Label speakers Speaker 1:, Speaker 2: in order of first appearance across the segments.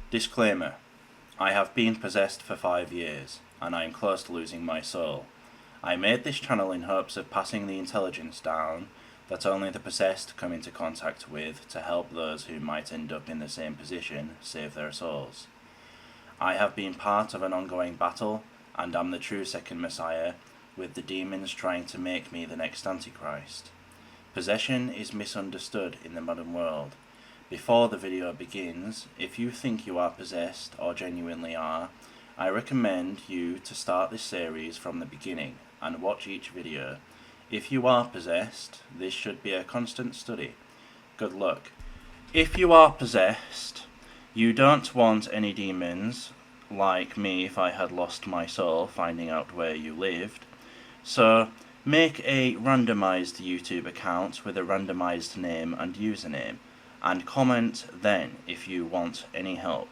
Speaker 1: Disclaimer: I have been possessed for 5 years, and I am close to losing my soul. I made this channel in hopes of passing the intelligence down that only the possessed come into contact with to help those who might end up in the same position save their souls. I have been part of an ongoing battle, and am the true second Messiah, with the demons trying to make me the next Antichrist. Possession is misunderstood in the modern world. Before the video begins, if you think you are possessed or genuinely are, I recommend you to start this series from the beginning and watch each video. If you are possessed, this should be a constant study. Good luck. If you are possessed, you don't want any demons, like me if I had lost my soul finding out where you lived. So, make a randomized YouTube account with a randomized name and username, and comment then if you want any help.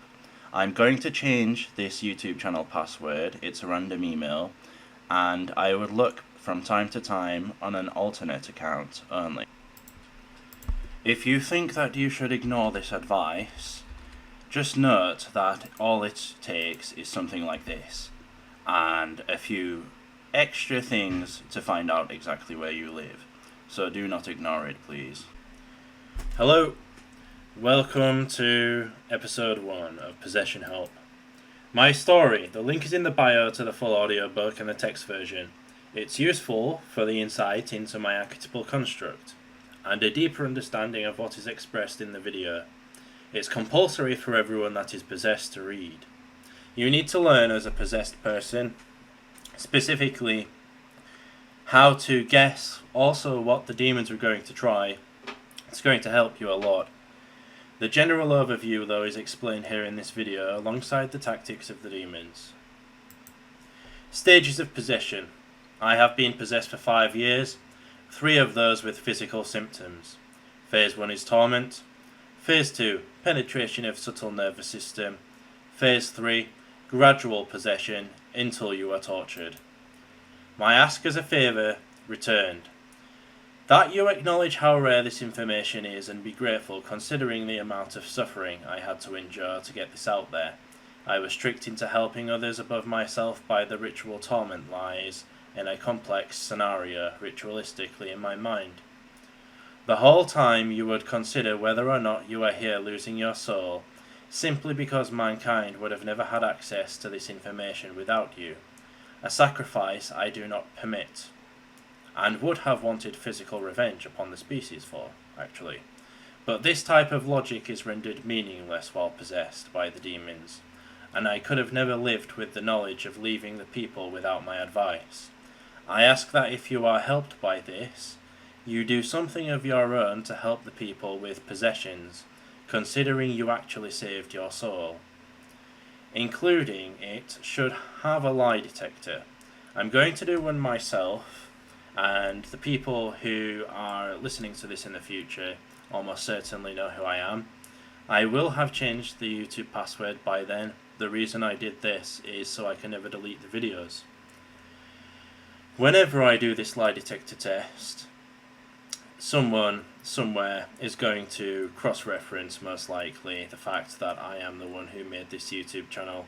Speaker 1: I'm going to change this YouTube channel password, it's a random email, and I would look from time to time on an alternate account only. If you think that you should ignore this advice, just note that all it takes is something like this, and a few extra things to find out exactly where you live. So do not ignore it, please. Hello. Welcome to episode 1 of Possession Help. My story, the link is in the bio to the full audiobook and the text version. It's useful for the insight into my archetypal construct, and a deeper understanding of what is expressed in the video. It's compulsory for everyone that is possessed to read. You need to learn as a possessed person, specifically how to guess also what the demons are going to try. It's going to help you a lot. The general overview, though, is explained here in this video alongside the tactics of the demons. Stages of possession. I have been possessed for 5 years, 3 of those with physical symptoms. Phase 1 is torment. Phase 2, penetration of subtle nervous system. Phase 3, gradual possession until you are tortured. My ask as a favour returned. That you acknowledge how rare this information is and be grateful considering the amount of suffering I had to endure to get this out there. I was tricked into helping others above myself by the ritual torment lies in a complex scenario ritualistically in my mind. The whole time you would consider whether or not you are here losing your soul, simply because mankind would have never had access to this information without you. A sacrifice I do not permit, and would have wanted physical revenge upon the species for, actually. But this type of logic is rendered meaningless while possessed by the demons, and I could have never lived with the knowledge of leaving the people without my advice. I ask that if you are helped by this, you do something of your own to help the people with possessions, considering you actually saved your soul. Including it should have a lie detector. I'm going to do one myself, and the people who are listening to this in the future almost certainly know who I am. I will have changed the YouTube password by then. The reason I did this is so I can never delete the videos. Whenever I do this lie detector test, someone somewhere is going to cross-reference, most likely, the fact that I am the one who made this YouTube channel.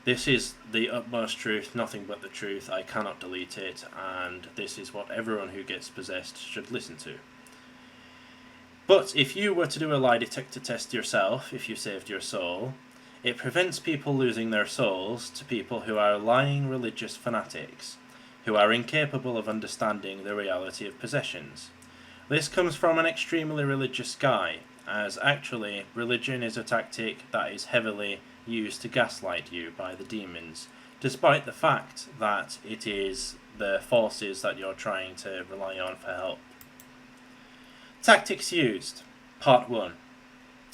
Speaker 1: This is the utmost truth, nothing but the truth. I cannot delete it, and this is what everyone who gets possessed should listen to. But if you were to do a lie detector test yourself, if you saved your soul, it prevents people losing their souls to people who are lying religious fanatics, who are incapable of understanding the reality of possessions. This comes from an extremely religious guy, as actually religion is a tactic that is heavily used to gaslight you by the demons, despite the fact that it is the forces that you're trying to rely on for help. Tactics used. Part 1.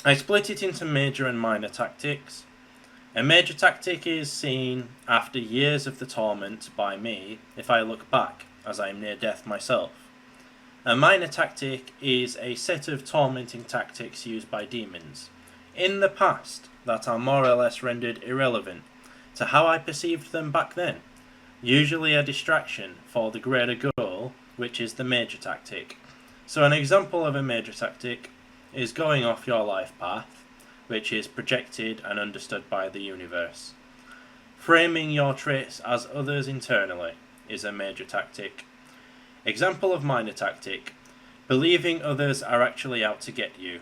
Speaker 1: I split it into major and minor tactics. A major tactic is seen after years of the torment by me if I look back, as I am near death myself. A minor tactic is a set of tormenting tactics used by demons in the past that are more or less rendered irrelevant to how I perceived them back then, usually a distraction for the greater goal, which is the major tactic. So an example of a major tactic is going off your life path, which is projected and understood by the universe. Framing your traits as others internally is a major tactic. Example of minor tactic: believing others are actually out to get you.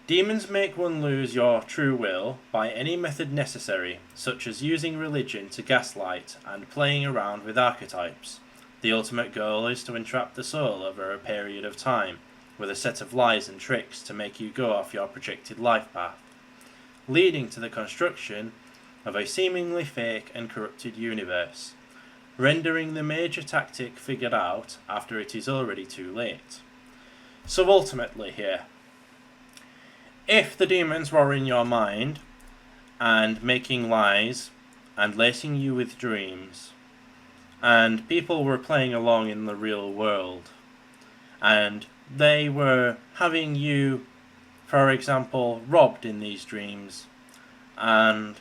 Speaker 1: Demons make one lose your true will by any method necessary, such as using religion to gaslight and playing around with archetypes. The ultimate goal is to entrap the soul over a period of time, with a set of lies and tricks to make you go off your projected life path, leading to the construction of a seemingly fake and corrupted universe, rendering the major tactic figured out after it is already too late. So ultimately here, if the demons were in your mind and making lies and lacing you with dreams, and people were playing along in the real world, and they were having you, for example, robbed in these dreams, and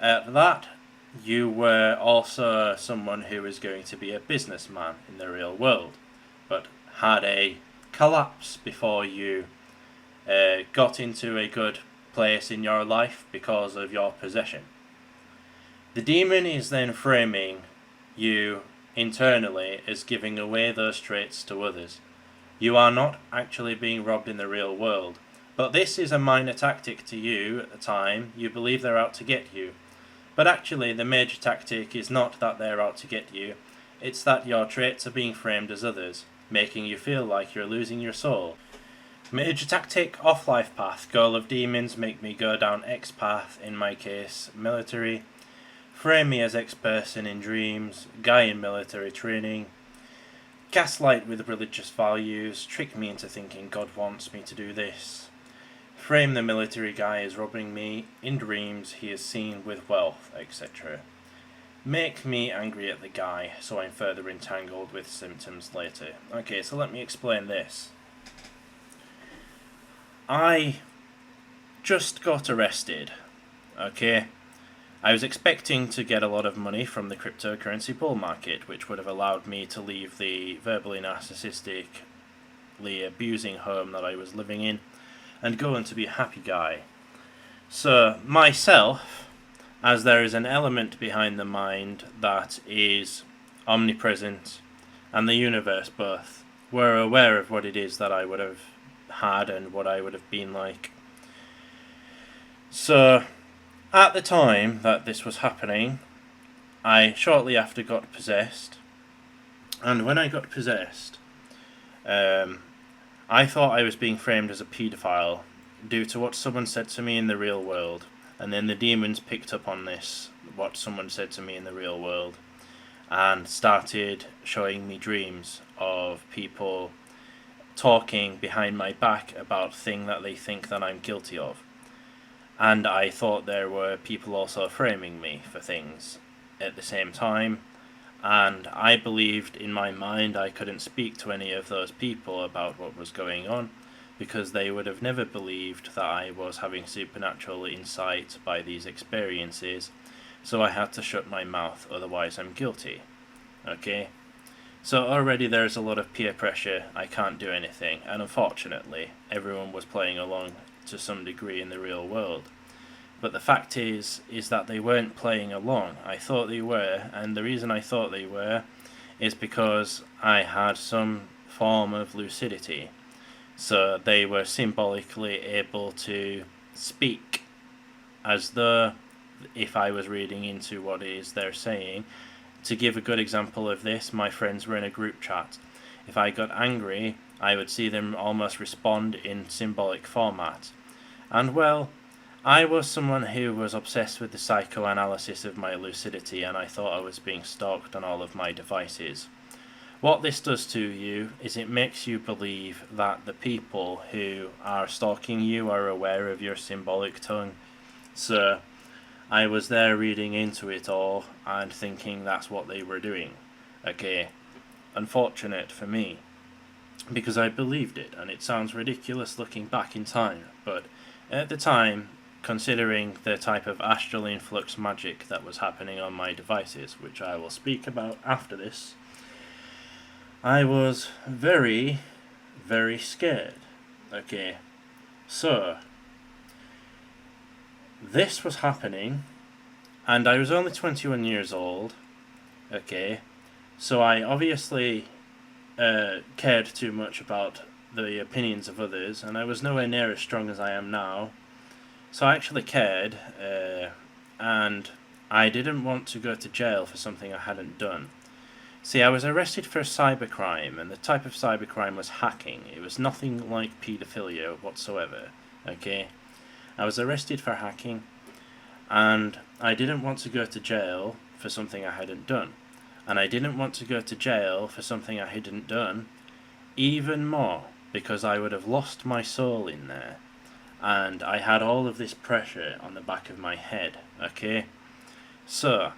Speaker 1: at that you were also someone who was going to be a businessman in the real world, but had a collapse before you got into a good place in your life because of your possession. The demon is then framing you internally as giving away those traits to others. You are not actually being robbed in the real world, but this is a minor tactic to you at the time. You believe they're out to get you. But actually the major tactic is not that they're out to get you, it's that your traits are being framed as others, making you feel like you're losing your soul. Major tactic, off life path. Goal of demons: make me go down X path, in my case military. Frame me as X person in dreams, guy in military training. Gaslight with religious values, trick me into thinking God wants me to do this. Frame the military guy as robbing me, in dreams he is seen with wealth, etc. Make me angry at the guy, so I'm further entangled with symptoms later. Okay, so let me explain this. I just got arrested, okay? I was expecting to get a lot of money from the cryptocurrency bull market, which would have allowed me to leave the verbally narcissistically abusing home that I was living in and go on to be a happy guy. So, myself, as there is an element behind the mind that is omnipresent, and the universe both, were aware of what it is that I would have had and what I would have been like. So, at the time that this was happening, I shortly after got possessed, and when I got possessed, I thought I was being framed as a paedophile due to what someone said to me in the real world, and then the demons picked up on this, what someone said to me in the real world, and started showing me dreams of people talking behind my back about things that they think that I'm guilty of. And I thought there were people also framing me for things at the same time, and I believed in my mind I couldn't speak to any of those people about what was going on, because they would have never believed that I was having supernatural insight by these experiences, so I had to shut my mouth, otherwise I'm guilty. Okay? So already there's a lot of peer pressure, I can't do anything, and unfortunately everyone was playing along to some degree in the real world. But the fact is that they weren't playing along. I thought they were, and the reason I thought they were is because I had some form of lucidity. So they were symbolically able to speak as though if I was reading into what it is they're saying. To give a good example of this, my friends were in a group chat. If I got angry, I would see them almost respond in symbolic format. And well, I was someone who was obsessed with the psychoanalysis of my lucidity, and I thought I was being stalked on all of my devices. What this does to you is it makes you believe that the people who are stalking you are aware of your symbolic tongue. So I was there reading into it all and thinking that's what they were doing. Okay, unfortunate for me, because I believed it, and it sounds ridiculous looking back in time, but at the time, considering the type of astral influx magic that was happening on my devices, which I will speak about after this, I was very, very scared. Okay, so this was happening, and I was only 21 years old, okay, so I obviously cared too much about the opinions of others, and I was nowhere near as strong as I am now. So I actually cared, and I didn't want to go to jail for something I hadn't done. See, I was arrested for a cybercrime, and the type of cybercrime was hacking. It was nothing like paedophilia whatsoever, okay? I was arrested for hacking, and I didn't want to go to jail for something I hadn't done. And I didn't want to go to jail for something I hadn't done even more, because I would have lost my soul in there. And I had all of this pressure on the back of my head, okay? So,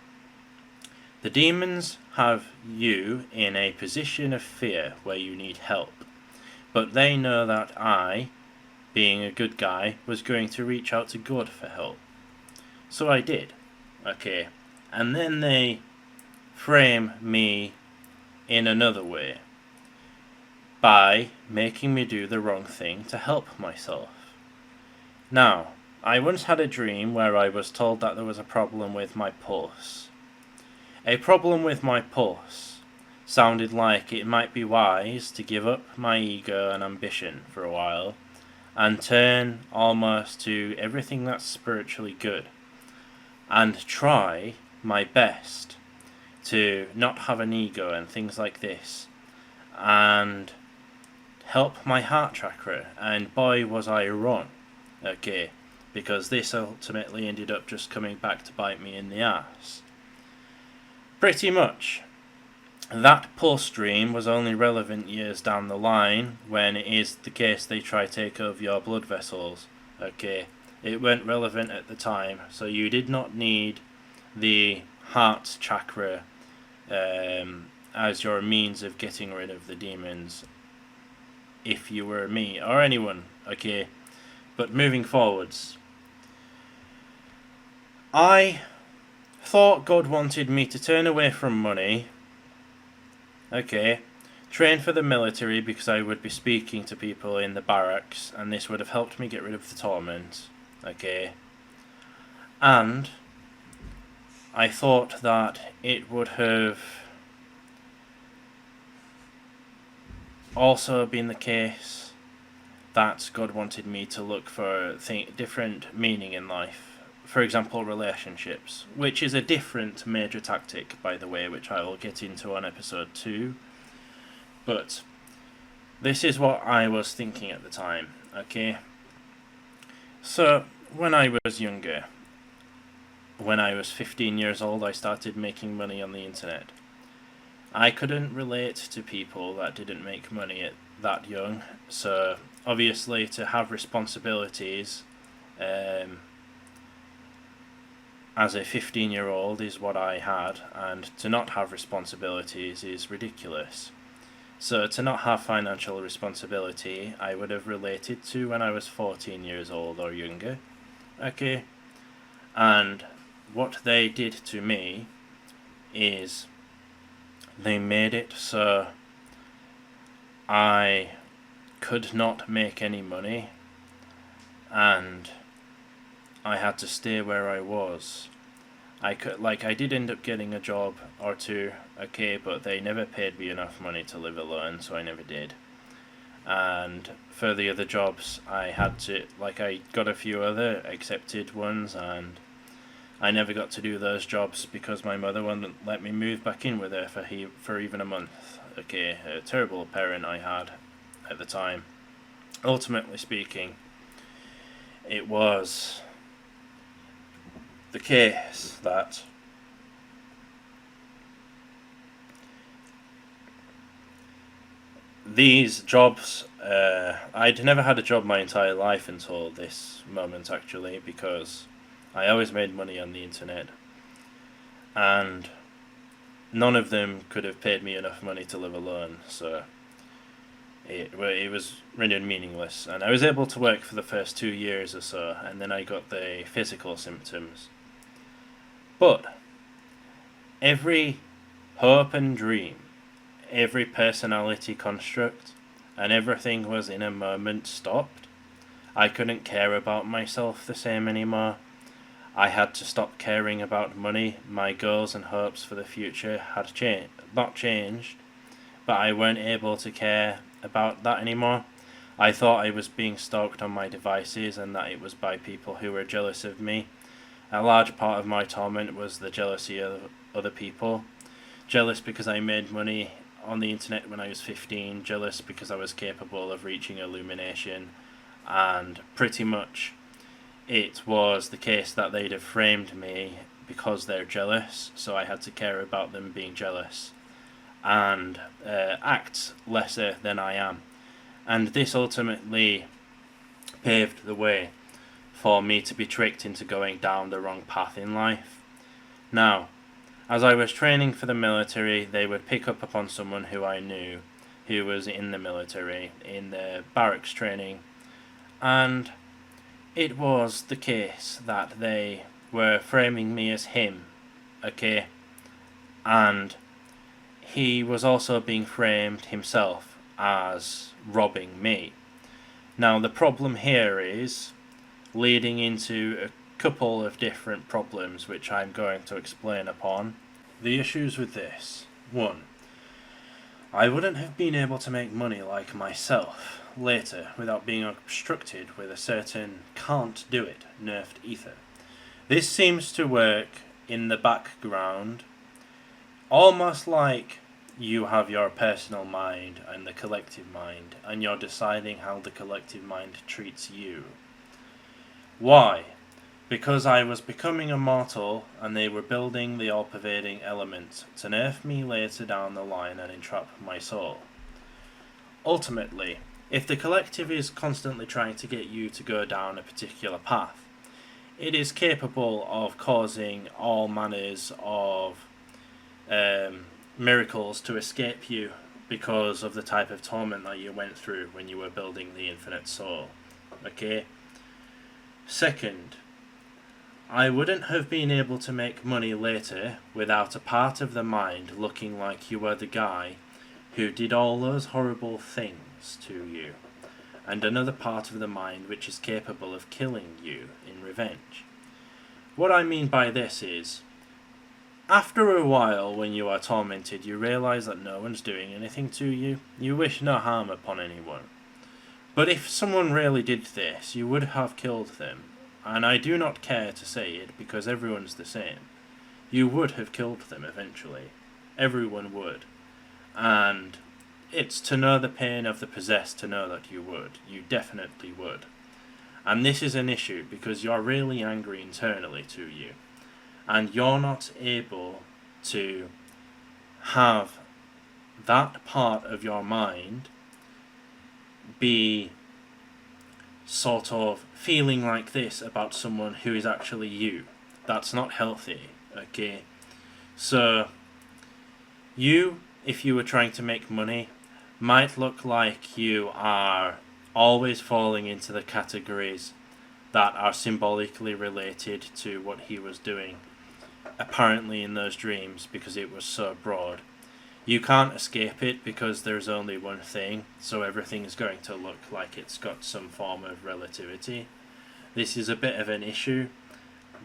Speaker 1: the demons have you in a position of fear where you need help. But they know that I, being a good guy, was going to reach out to God for help. So I did, okay? And then they frame me in another way by making me do the wrong thing to help myself. Now, I once had a dream where I was told that there was a problem with my pulse. A problem with my pulse sounded like it might be wise to give up my ego and ambition for a while and turn almost to everything that's spiritually good and try my best to not have an ego and things like this and help my heart chakra. And boy, was I wrong, okay, because this ultimately ended up just coming back to bite me in the ass. Pretty much. That pulse dream was only relevant years down the line when it is the case they try to take over your blood vessels, okay. It weren't relevant at the time, so you did not need the heart chakra as your means of getting rid of the demons if you were me or anyone, okay. But moving forwards, I thought God wanted me to turn away from money, okay, train for the military because I would be speaking to people in the barracks and this would have helped me get rid of the torment, okay, and I thought that it would have also been the case that God wanted me to look for different meaning in life. For example, relationships, which is a different major tactic, by the way, which I will get into on episode 2. But this is what I was thinking at the time, okay? So, when I was younger, when I was 15 years old, I started making money on the internet. I couldn't relate to people that didn't make money at that young, so obviously to have responsibilities as a 15-year-old is what I had, and to not have responsibilities is ridiculous. So to not have financial responsibility, I would have related to when I was 14 years old or younger, okay? And what they did to me is they made it so I could not make any money and I had to stay where I was. I did end up getting a job or two, okay, but they never paid me enough money to live alone, so I never did. And for the other jobs, I got a few other accepted ones, and I never got to do those jobs because my mother wouldn't let me move back in with her for even a month. Okay, a terrible parent I had at the time. Ultimately speaking, it was the case that these jobs, I'd never had a job my entire life until this moment actually, because I always made money on the internet and none of them could have paid me enough money to live alone, so it was really meaningless. And I was able to work for the first 2 years or so, and then I got the physical symptoms. But every hope and dream, every personality construct, and everything was in a moment stopped. I couldn't care about myself the same anymore. I had to stop caring about money. My goals and hopes for the future had not changed, but I weren't able to care about that anymore. I thought I was being stalked on my devices and that it was by people who were jealous of me. A large part of my torment was the jealousy of other people. Jealous because I made money on the internet when I was 15, jealous because I was capable of reaching illumination, and pretty much it was the case that they'd have framed me because they're jealous, so I had to care about them being jealous and act lesser than I am. And this ultimately paved the way for me to be tricked into going down the wrong path in life. Now, as I was training for the military, they would pick up upon someone who I knew who was in the military, in the barracks training, and it was the case that they were framing me as him, okay? And he was also being framed himself as robbing me. Now, the problem here is leading into a couple of different problems which I'm going to explain upon. The issues with this: 1. I wouldn't have been able to make money like myself later without being obstructed with a certain can't do it nerfed ether. This seems to work in the background, almost like you have your personal mind and the collective mind, and you're deciding how the collective mind treats you. Why? Because I was becoming immortal and they were building the all-pervading element to nerf me later down the line and entrap my soul. Ultimately, if the collective is constantly trying to get you to go down a particular path, it is capable of causing all manners of miracles to escape you because of the type of torment that you went through when you were building the infinite soul. Okay? Second, I wouldn't have been able to make money later without a part of the mind looking like you were the guy who did all those horrible things to you, and another part of the mind which is capable of killing you in revenge. What I mean by this is, after a while when you are tormented, you realise that no one's doing anything to you. You wish no harm upon anyone. But if someone really did this, you would have killed them. And I do not care to say it because everyone's the same. You would have killed them eventually. Everyone would. And it's to know the pain of the possessed to know that you would. You definitely would. And this is an issue because you're really angry internally to you. And you're not able to have that part of your mind be sort of feeling like this about someone who is actually you. That's not healthy, okay? So, you, if you were trying to make money, might look like you are always falling into the categories that are symbolically related to what he was doing, apparently in those dreams, because it was so broad. You can't escape it because there's only one thing, so everything is going to look like it's got some form of relativity. This is a bit of an issue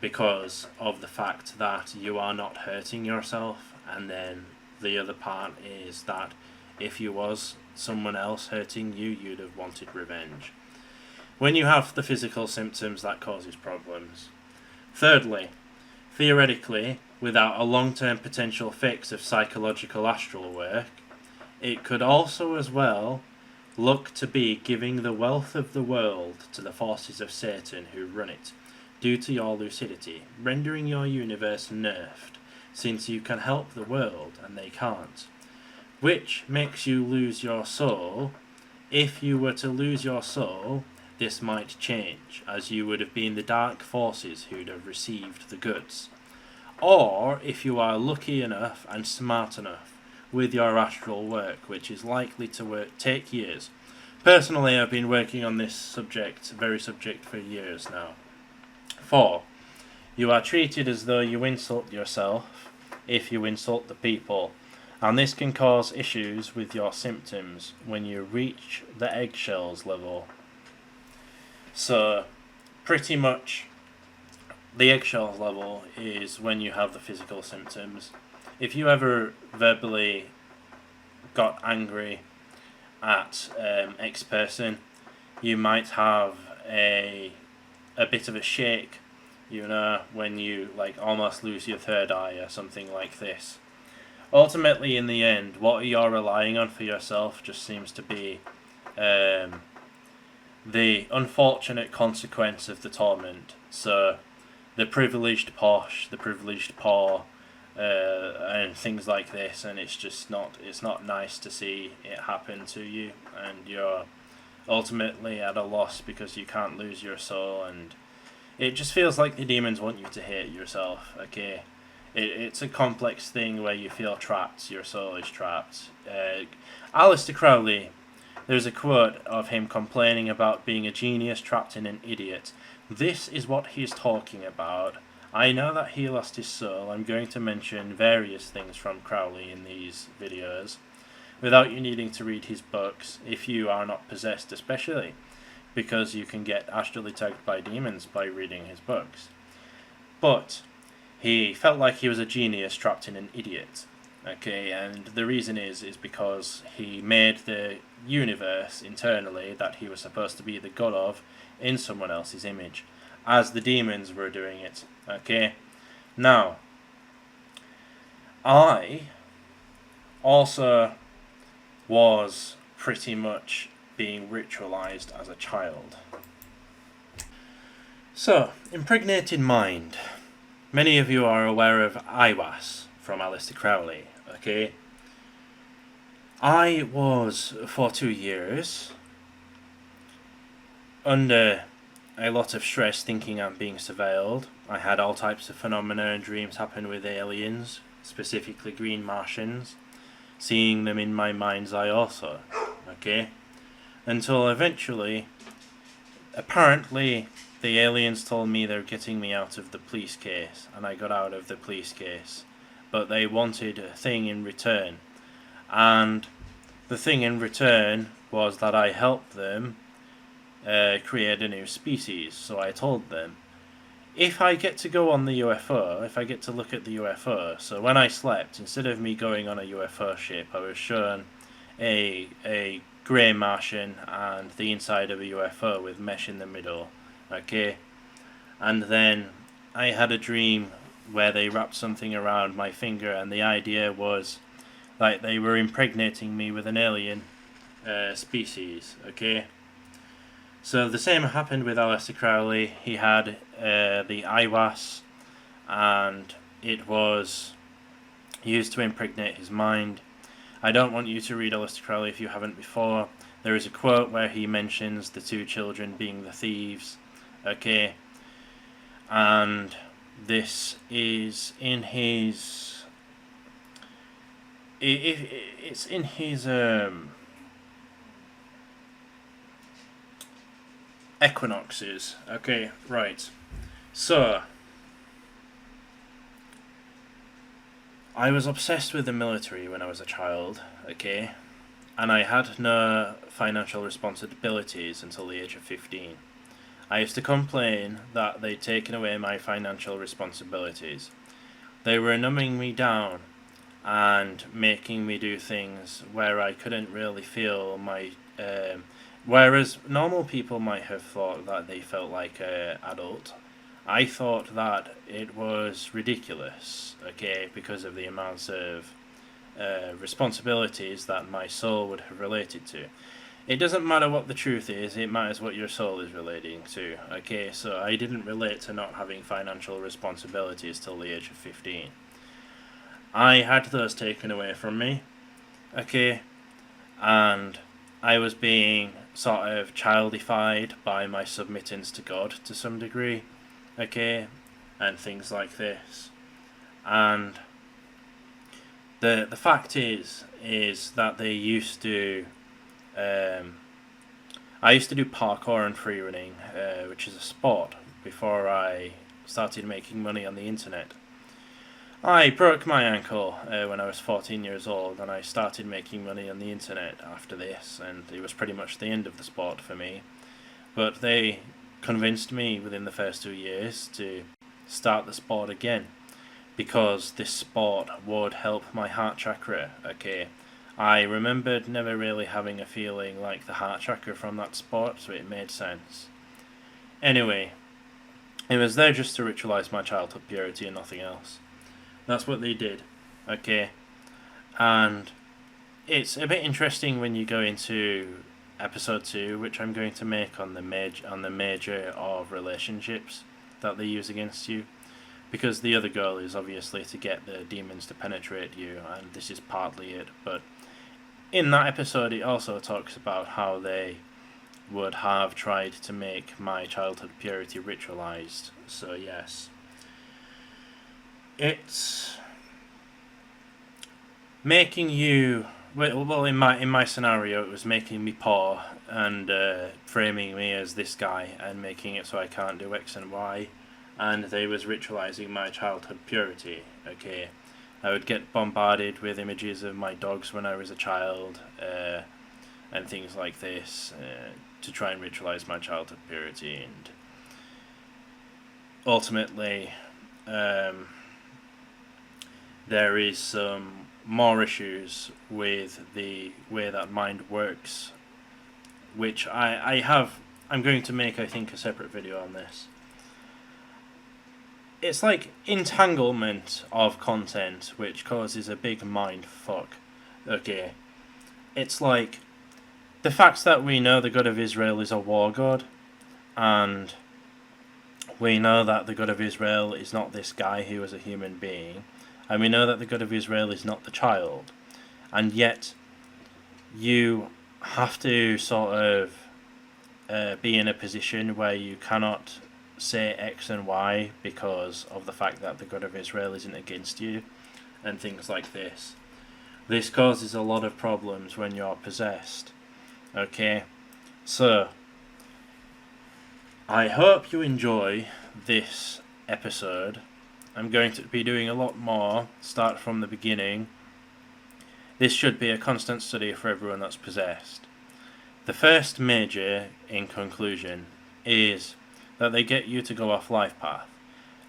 Speaker 1: because of the fact that you are not hurting yourself, and then the other part is that if you was someone else hurting you, you'd have wanted revenge. When you have the physical symptoms, that causes problems. Thirdly, theoretically, without a long-term potential fix of psychological astral work, it could also as well look to be giving the wealth of the world to the forces of Satan who run it, due to your lucidity, rendering your universe nerfed, since you can help the world and they can't. Which makes you lose your soul. If you were to lose your soul, this might change, as you would have been the dark forces who'd have received the goods. Or, if you are lucky enough and smart enough with your astral work, which is likely to take years. Personally, I've been working on this very subject for years now. 4. You are treated as though you insult yourself if you insult the people, and this can cause issues with your symptoms when you reach the eggshells level. So, pretty much the eggshells level is when you have the physical symptoms. If you ever verbally got angry at X person, you might have a bit of a shake, when you like almost lose your third eye or something like this. Ultimately, in the end, what you're relying on for yourself just seems to be the unfortunate consequence of the torment. So, the privileged posh, the privileged poor, and things like this, and it's not nice to see it happen to you, and you're ultimately at a loss because you can't lose your soul, and it just feels like the demons want you to hate yourself. Okay, it's a complex thing where you feel trapped, your soul is trapped. Aleister Crowley, there's a quote of him complaining about being a genius trapped in an idiot. This is what he's talking about. I know that he lost his soul. I'm going to mention various things from Crowley in these videos, without you needing to read his books, if you are not possessed especially, because you can get astrally attacked by demons by reading his books. But he felt like he was a genius trapped in an idiot. Okay, and the reason is because he made the universe internally that he was supposed to be the god of in someone else's image, as the demons were doing it. Okay, now I also was pretty much being ritualized as a child. So, impregnated mind. Many of you are aware of Aiwass from Aleister Crowley, okay? I was, for 2 years, under a lot of stress thinking I'm being surveilled. I had all types of phenomena and dreams happen with aliens, specifically green Martians, seeing them in my mind's eye also, okay? Until eventually, apparently, the aliens told me they're getting me out of the police case, and I got out of the police case. But they wanted a thing in return, and the thing in return was that I helped them create a new species. So I told them, if I get to go on the UFO, if I get to look at the UFO, so when I slept, instead of me going on a UFO ship, I was shown a grey Martian and the inside of a UFO with mesh in the middle, okay? And then I had a dream where they wrapped something around my finger, and the idea was like they were impregnating me with an alien species, okay? So the same happened with Aleister Crowley. He had the Aiwass, and it was used to impregnate his mind. I don't want you to read Aleister Crowley if you haven't before. There is a quote where he mentions the 2 children being the thieves, okay? And this is in his... It's in his... Equinoxes. Okay, right. So, I was obsessed with the military when I was a child, okay? And I had no financial responsibilities until the age of 15. I used to complain that they'd taken away my financial responsibilities. They were numbing me down and making me do things where I couldn't really feel my... whereas normal people might have thought that they felt like an adult, I thought that it was ridiculous, okay, because of the amounts of responsibilities that my soul would have related to. It doesn't matter what the truth is, it matters what your soul is relating to, okay? So I didn't relate to not having financial responsibilities till the age of 15. I had those taken away from me, okay? And I was being sort of childified by my submittance to God to some degree, okay? And things like this. And the fact is that they used to... I used to do parkour and free running, which is a sport, before I started making money on the internet. I broke my ankle when I was 14 years old, and I started making money on the internet after this, and it was pretty much the end of the sport for me. But they convinced me within the first 2 years to
Speaker 2: start the sport again, because this sport would help my heart chakra. Okay, I remembered never really having a feeling like the heart chakra from that sport, so it made sense. Anyway, it was there just to ritualize my childhood purity and nothing else. That's what they did. Okay, and it's a bit interesting when you go into episode 2, which I'm going to make on the major of relationships that they use against you, because the other goal is obviously to get the demons to penetrate you, and this is partly it. But in that episode, it also talks about how they would have tried to make my childhood purity ritualized. So yes, it's making you. Well, in my scenario, it was making me poor and framing me as this guy and making it so I can't do X and Y, and they was ritualizing my childhood purity. Okay, I would get bombarded with images of my dogs when I was a child, and things like this, to try and ritualize my childhood purity, and ultimately, there is some more issues with the way that mind works, which I'm going to make, I think, a separate video on this. It's like entanglement of content, which causes a big mind fuck. Okay, it's like the fact that we know the God of Israel is a war god, and we know that the God of Israel is not this guy who is a human being, and we know that the God of Israel is not the child, and yet you have to sort of be in a position where you cannot say X and Y because of the fact that the God of Israel isn't against you, and things like this. This causes a lot of problems when you're possessed. Okay, so I hope you enjoy this episode. I'm going to be doing a lot more, start from the beginning. This should be a constant study for everyone that's possessed. The first major, in conclusion, is that they get you to go off life path.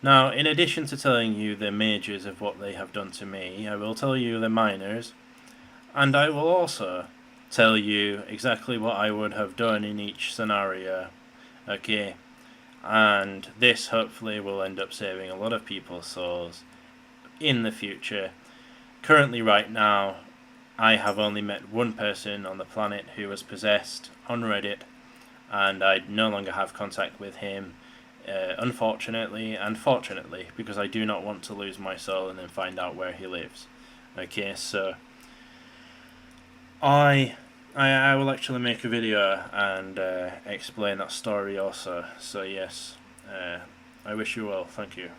Speaker 2: Now, in addition to telling you the majors of what they have done to me, I will tell you the minors, and I will also tell you exactly what I would have done in each scenario. Okay, and this hopefully will end up saving a lot of people's souls in the future. Currently, right now, I have only met one person on the planet who was possessed on Reddit, and I no longer have contact with him, unfortunately and fortunately, because I do not want to lose my soul and then find out where he lives. Okay, so I will actually make a video and explain that story also. So yes, I wish you well. Thank you.